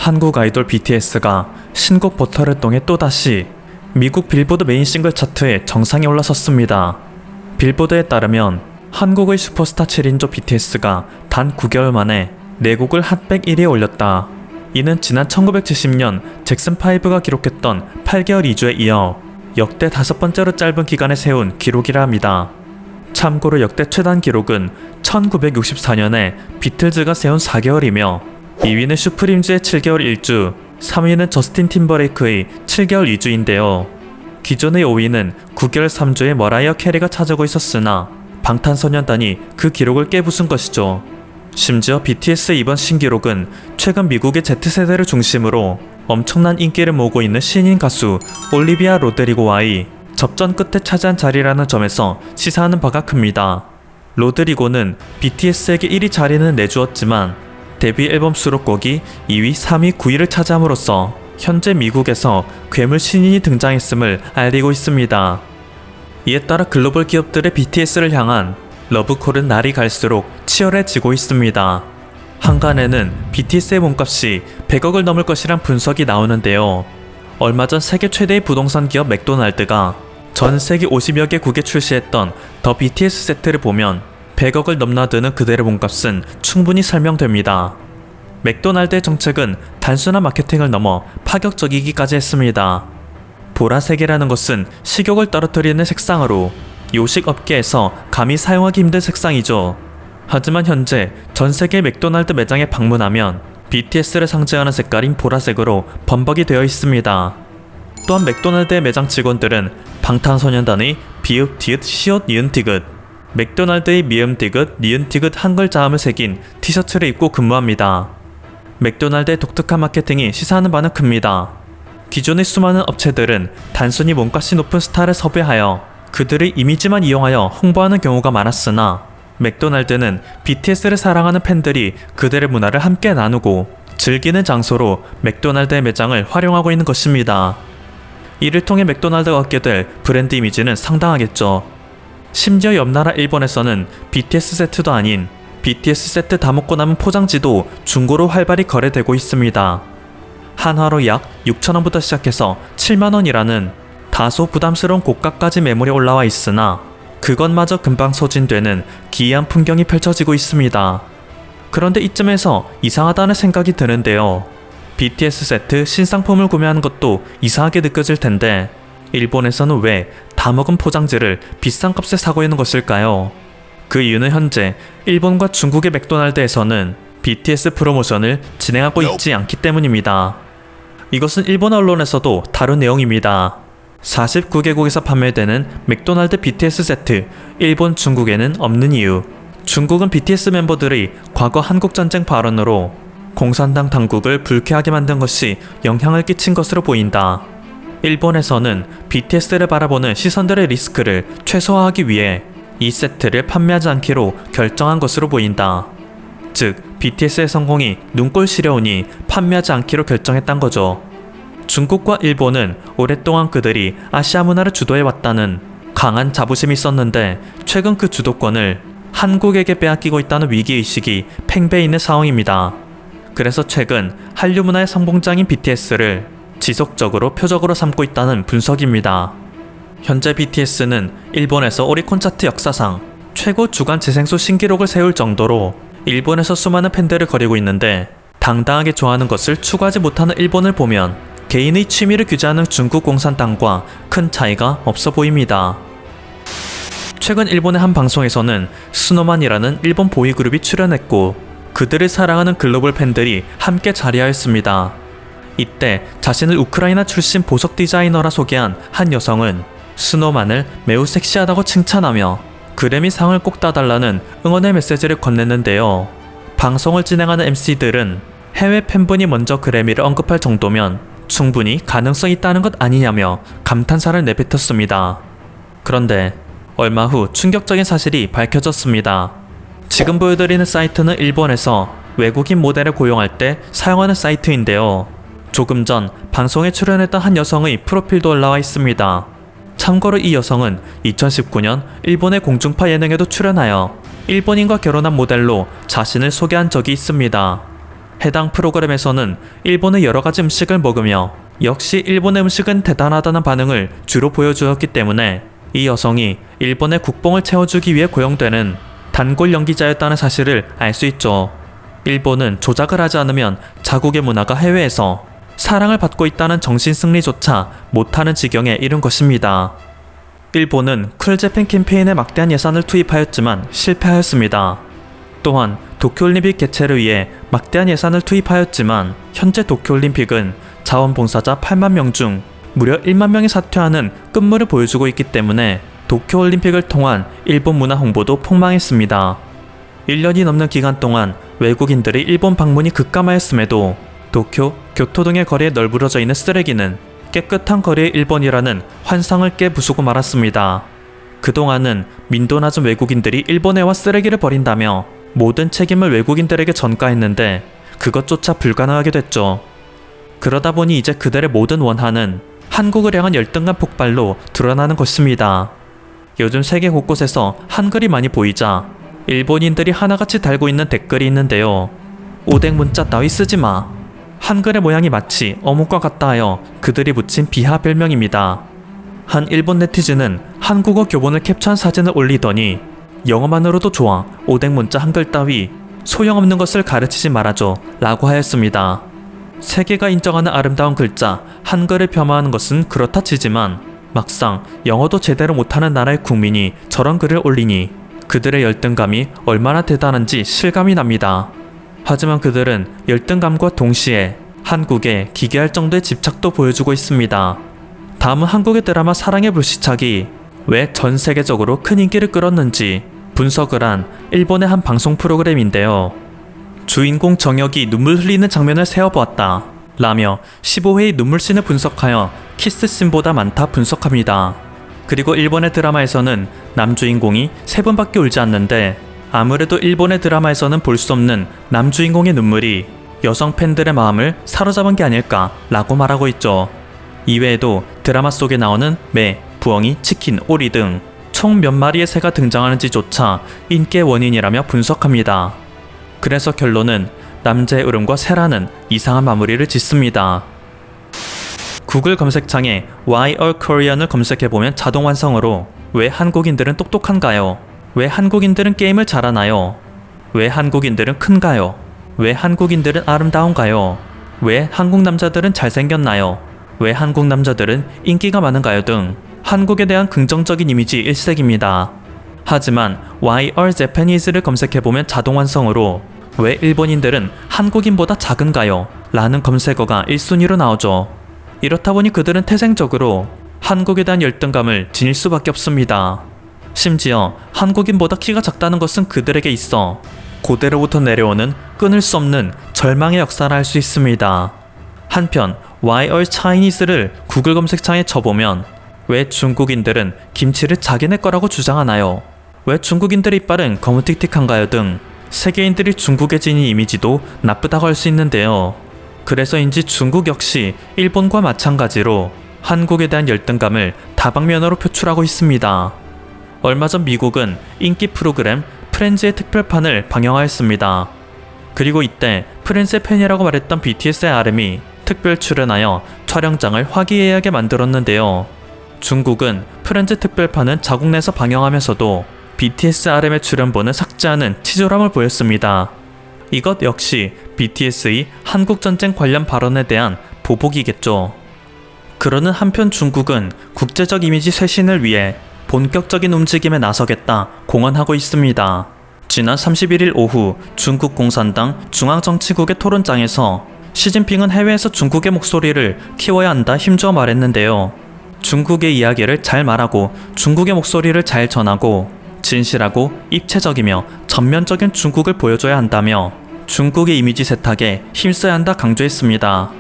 한국 아이돌 BTS가 신곡 버터를 통해 또다시 미국 빌보드 메인 싱글 차트에 정상에 올라섰습니다. 빌보드에 따르면 한국의 슈퍼스타 7인조 BTS가 단 9개월 만에 4곡을 핫백 1위에 올렸다. 이는 지난 1970년 잭슨5가 기록했던 8개월 2주에 이어 역대 5번째로 짧은 기간에 세운 기록이라 합니다. 참고로 역대 최단 기록은 1964년에 비틀즈가 세운 4개월이며 2위는 슈프림즈의 7개월 1주, 3위는 저스틴 팀버레이크의 7개월 2주인데요. 기존의 5위는 9개월 3주의 머라이어 캐리가 차지하고 있었으나 방탄소년단이 그 기록을 깨부순 것이죠. 심지어 BTS의 이번 신기록은 최근 미국의 Z세대를 중심으로 엄청난 인기를 모으고 있는 신인 가수 올리비아 로드리고와의 접전 끝에 차지한 자리라는 점에서 시사하는 바가 큽니다. 로드리고는 BTS에게 1위 자리는 내주었지만 데뷔 앨범 수록곡이 2위, 3위, 9위를 차지함으로써 현재 미국에서 괴물 신인이 등장했음을 알리고 있습니다. 이에 따라 글로벌 기업들의 BTS를 향한 러브콜은 날이 갈수록 치열해지고 있습니다. 한간에는 BTS의 몸값이 100억을 넘을 것이란 분석이 나오는데요. 얼마 전 세계 최대의 부동산 기업 맥도날드가 전 세계 50여 개국에 출시했던 더 BTS 세트를 보면 100억을 넘나드는 그들의 몸값은 충분히 설명됩니다. 맥도날드의 정책은 단순한 마케팅을 넘어 파격적이기까지 했습니다. 보라색이라는 것은 식욕을 떨어뜨리는 색상으로 요식 업계에서 감히 사용하기 힘든 색상이죠. 하지만 현재 전 세계 맥도날드 매장에 방문하면 BTS를 상징하는 색깔인 보라색으로 범벅이 되어 있습니다. 또한 맥도날드의 매장 직원들은 방탄소년단의 비읍, 디귿, 시옷, 니은, 디귿, 맥도날드의 미음, 디귿, 니은, 디귿 한글 자음을 새긴 티셔츠를 입고 근무합니다. 맥도날드의 독특한 마케팅이 시사하는 바는 큽니다. 기존의 수많은 업체들은 단순히 몸값이 높은 스타를 섭외하여 그들의 이미지만 이용하여 홍보하는 경우가 많았으나 맥도날드는 BTS를 사랑하는 팬들이 그들의 문화를 함께 나누고 즐기는 장소로 맥도날드의 매장을 활용하고 있는 것입니다. 이를 통해 맥도날드가 얻게 될 브랜드 이미지는 상당하겠죠. 심지어 옆나라 일본에서는 BTS 세트도 아닌 BTS 세트 다 먹고 남은 포장지도 중고로 활발히 거래되고 있습니다. 한화로 약 6,000원부터 시작해서 7만원이라는 다소 부담스러운 고가까지 매물이 올라와 있으나 그것마저 금방 소진되는 기이한 풍경이 펼쳐지고 있습니다. 그런데 이쯤에서 이상하다는 생각이 드는데요. BTS 세트 신상품을 구매하는 것도 이상하게 느껴질 텐데 일본에서는 왜 다 먹은 포장지를 비싼 값에 사고 있는 것일까요? 그 이유는 현재 일본과 중국의 맥도날드에서는 BTS 프로모션을 진행하고 있지 않기 때문입니다. 이것은 일본 언론에서도 다룬 내용입니다. 49개국에서 판매되는 맥도날드 BTS 세트, 일본, 중국에는 없는 이유. 중국은 BTS 멤버들의 과거 한국전쟁 발언으로 공산당 당국을 불쾌하게 만든 것이 영향을 끼친 것으로 보인다. 일본에서는 BTS를 바라보는 시선들의 리스크를 최소화하기 위해 이 세트를 판매하지 않기로 결정한 것으로 보인다. 즉, BTS의 성공이 눈꼴 시려우니 판매하지 않기로 결정했단 거죠. 중국과 일본은 오랫동안 그들이 아시아 문화를 주도해왔다는 강한 자부심이 있었는데 최근 그 주도권을 한국에게 빼앗기고 있다는 위기의식이 팽배해 있는 상황입니다. 그래서 최근 한류 문화의 선봉장인 BTS를 지속적으로 표적으로 삼고 있다는 분석입니다. 현재 BTS는 일본에서 오리콘 차트 역사상 최고 주간 재생수 신기록을 세울 정도로 일본에서 수많은 팬들을 거리고 있는데 당당하게 좋아하는 것을 추구하지 못하는 일본을 보면 개인의 취미를 규제하는 중국 공산당과 큰 차이가 없어 보입니다. 최근 일본의 한 방송에서는 스노만이라는 일본 보이그룹이 출연했고 그들을 사랑하는 글로벌 팬들이 함께 자리하였습니다. 이때 자신을 우크라이나 출신 보석 디자이너라 소개한 한 여성은 스노만을 매우 섹시하다고 칭찬하며 그래미 상을 꼭 따달라는 응원의 메시지를 건넸는데요. 방송을 진행하는 MC들은 해외 팬분이 먼저 그래미를 언급할 정도면 충분히 가능성이 있다는 것 아니냐며 감탄사를 내뱉었습니다. 그런데 얼마 후 충격적인 사실이 밝혀졌습니다. 지금 보여드리는 사이트는 일본에서 외국인 모델을 고용할 때 사용하는 사이트인데요. 조금 전 방송에 출연했던 한 여성의 프로필도 올라와 있습니다. 참고로 이 여성은 2019년 일본의 공중파 예능에도 출연하여 일본인과 결혼한 모델로 자신을 소개한 적이 있습니다. 해당 프로그램에서는 일본의 여러 가지 음식을 먹으며 역시 일본의 음식은 대단하다는 반응을 주로 보여주었기 때문에 이 여성이 일본의 국뽕을 채워주기 위해 고용되는 단골 연기자였다는 사실을 알 수 있죠. 일본은 조작을 하지 않으면 자국의 문화가 해외에서 사랑을 받고 있다는 정신승리조차 못하는 지경에 이른 것입니다. 일본은 쿨재팬 캠페인에 막대한 예산을 투입하였지만 실패하였습니다. 또한 도쿄올림픽 개최를 위해 막대한 예산을 투입하였지만 현재 도쿄올림픽은 자원봉사자 8만 명 중 무려 1만 명이 사퇴하는 끝물을 보여주고 있기 때문에 도쿄올림픽을 통한 일본 문화 홍보도 폭망했습니다. 1년이 넘는 기간 동안 외국인들의 일본 방문이 급감하였음에도 도쿄, 교토 등의 거리에 널브러져 있는 쓰레기는 깨끗한 거리의 일본이라는 환상을 깨부수고 말았습니다. 그동안은 민도 낮은 외국인들이 일본에 와 쓰레기를 버린다며 모든 책임을 외국인들에게 전가했는데 그것조차 불가능하게 됐죠. 그러다 보니 이제 그들의 모든 원한은 한국을 향한 열등감 폭발로 드러나는 것입니다. 요즘 세계 곳곳에서 한글이 많이 보이자 일본인들이 하나같이 달고 있는 댓글이 있는데요. 오뎅 문자 따위 쓰지마. 한글의 모양이 마치 어묵과 같다 하여 그들이 붙인 비하 별명입니다. 한 일본 네티즌은 한국어 교본을 캡처한 사진을 올리더니 영어만으로도 좋아 오뎅 문자 한글 따위 소용없는 것을 가르치지 말아줘 라고 하였습니다. 세계가 인정하는 아름다운 글자 한글을 폄하하는 것은 그렇다 치지만 막상 영어도 제대로 못하는 나라의 국민이 저런 글을 올리니 그들의 열등감이 얼마나 대단한지 실감이 납니다. 하지만 그들은 열등감과 동시에 한국에 기괴할 정도의 집착도 보여주고 있습니다. 다음은 한국의 드라마 사랑의 불시착이 왜 전 세계적으로 큰 인기를 끌었는지 분석을 한 일본의 한 방송 프로그램인데요. 주인공 정혁이 눈물 흘리는 장면을 세어보았다 라며 15회의 눈물씬을 분석하여 키스씬보다 많다 분석합니다. 그리고 일본의 드라마에서는 남주인공이 3번밖에 울지 않는데 아무래도 일본의 드라마에서는 볼 수 없는 남주인공의 눈물이 여성 팬들의 마음을 사로잡은 게 아닐까 라고 말하고 있죠. 이외에도 드라마 속에 나오는 매, 부엉이, 치킨, 오리 등 총 몇 마리의 새가 등장하는지조차 인기의 원인이라며 분석합니다. 그래서 결론은 남자의 울음과 새라는 이상한 마무리를 짓습니다. 구글 검색창에 Why All Korean을 검색해보면 자동 완성으로 왜 한국인들은 똑똑한가요? 왜 한국인들은 게임을 잘하나요? 왜 한국인들은 큰가요? 왜 한국인들은 아름다운가요? 왜 한국 남자들은 잘생겼나요? 왜 한국 남자들은 인기가 많은가요? 등 한국에 대한 긍정적인 이미지 일색입니다. 하지만 Why All Japanese를 검색해보면 자동 완성으로 왜 일본인들은 한국인보다 작은가요? 라는 검색어가 1순위로 나오죠. 이렇다 보니 그들은 태생적으로 한국에 대한 열등감을 지닐 수밖에 없습니다. 심지어 한국인보다 키가 작다는 것은 그들에게 있어 고대로부터 내려오는 끊을 수 없는 절망의 역사라 할 수 있습니다. 한편 Why All Chinese를 구글 검색창에 쳐보면 왜 중국인들은 김치를 자기네 거라고 주장하나요? 왜 중국인들의 이빨은 거무틱틱한가요? 등 세계인들이 중국에 지닌 이미지도 나쁘다고 할 수 있는데요. 그래서인지 중국 역시 일본과 마찬가지로 한국에 대한 열등감을 다방면으로 표출하고 있습니다. 얼마 전 미국은 인기 프로그램 프렌즈의 특별판을 방영하였습니다. 그리고 이때 프렌즈의 팬이라고 말했던 BTS의 RM이 특별 출연하여 촬영장을 화기애애하게 만들었는데요. 중국은 프렌즈 특별판은 자국 내에서 방영하면서도 BTS RM의 출연본은 삭제하는 치졸함을 보였습니다. 이것 역시 BTS의 한국전쟁 관련 발언에 대한 보복이겠죠. 그러는 한편 중국은 국제적 이미지 쇄신을 위해 본격적인 움직임에 나서겠다 공언하고 있습니다. 지난 31일 오후 중국 공산당 중앙정치국의 토론장에서 시진핑은 해외에서 중국의 목소리를 키워야 한다 힘주어 말했는데요. 중국의 이야기를 잘 말하고 중국의 목소리를 잘 전하고 진실하고 입체적이며 전면적인 중국을 보여줘야 한다며 중국의 이미지 세탁에 힘써야 한다 강조했습니다.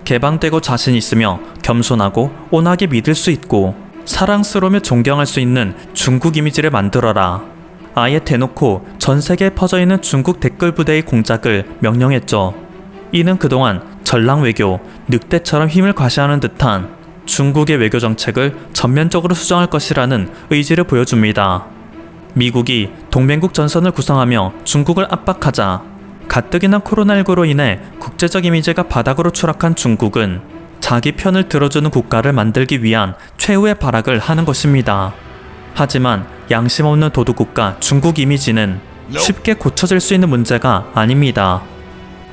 개방되고 자신 있으며 겸손하고 온화하게 믿을 수 있고 사랑스러우며 존경할 수 있는 중국 이미지를 만들어라. 아예 대놓고 전 세계에 퍼져있는 중국 댓글 부대의 공작을 명령했죠. 이는 그동안 전랑 외교, 늑대처럼 힘을 과시하는 듯한 중국의 외교 정책을 전면적으로 수정할 것이라는 의지를 보여줍니다. 미국이 동맹국 전선을 구성하며 중국을 압박하자 가뜩이나 코로나19로 인해 국제적 이미지가 바닥으로 추락한 중국은 자기 편을 들어주는 국가를 만들기 위한 최후의 발악을 하는 것입니다. 하지만 양심 없는 도둑국가 중국 이미지는 쉽게 고쳐질 수 있는 문제가 아닙니다.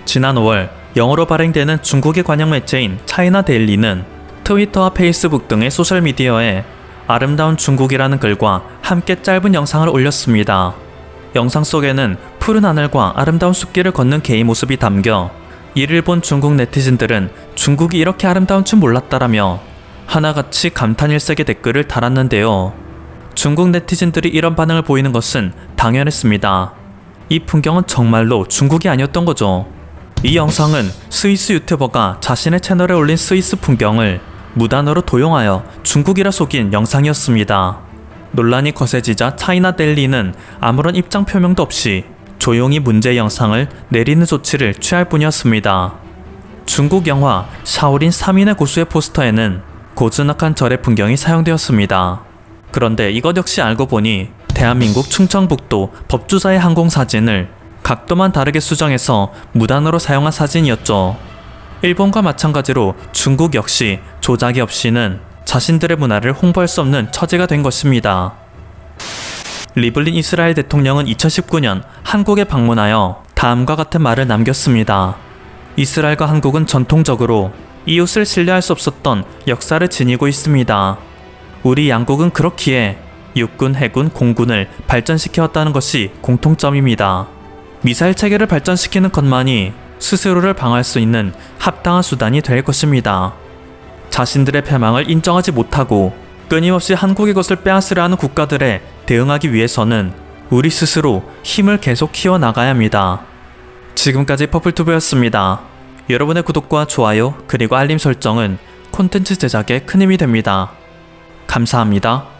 지난 5월 영어로 발행되는 중국의 관영 매체인 차이나 데일리는 트위터와 페이스북 등의 소셜미디어에 아름다운 중국이라는 글과 함께 짧은 영상을 올렸습니다. 영상 속에는 푸른 하늘과 아름다운 숲길을 걷는 개의 모습이 담겨 이를 본 중국 네티즌들은 중국이 이렇게 아름다운 줄 몰랐다라며 하나같이 감탄일색의 댓글을 달았는데요. 중국 네티즌들이 이런 반응을 보이는 것은 당연했습니다. 이 풍경은 정말로 중국이 아니었던 거죠. 이 영상은 스위스 유튜버가 자신의 채널에 올린 스위스 풍경을 무단으로 도용하여 중국이라 속인 영상이었습니다. 논란이 거세지자 차이나 데일리는 아무런 입장 표명도 없이 조용히 문제 영상을 내리는 조치를 취할 뿐이었습니다. 중국 영화 샤오린 3인의 고수의 포스터에는 고즈넉한 절의 풍경이 사용되었습니다. 그런데 이것 역시 알고 보니 대한민국 충청북도 법주사의 항공사진을 각도만 다르게 수정해서 무단으로 사용한 사진이었죠. 일본과 마찬가지로 중국 역시 조작이 없이는 자신들의 문화를 홍보할 수 없는 처지가 된 것입니다. 리블린 이스라엘 대통령은 2019년 한국에 방문하여 다음과 같은 말을 남겼습니다. 이스라엘과 한국은 전통적으로 이웃을 신뢰할 수 없었던 역사를 지니고 있습니다. 우리 양국은 그렇기에 육군, 해군, 공군을 발전시켜왔다는 것이 공통점입니다. 미사일 체계를 발전시키는 것만이 스스로를 방어할 수 있는 합당한 수단이 될 것입니다. 자신들의 패망을 인정하지 못하고 끊임없이 한국의 것을 빼앗으려 하는 국가들에 대응하기 위해서는 우리 스스로 힘을 계속 키워나가야 합니다. 지금까지 퍼플투브였습니다. 여러분의 구독과 좋아요 그리고 알림 설정은 콘텐츠 제작에 큰 힘이 됩니다. 감사합니다.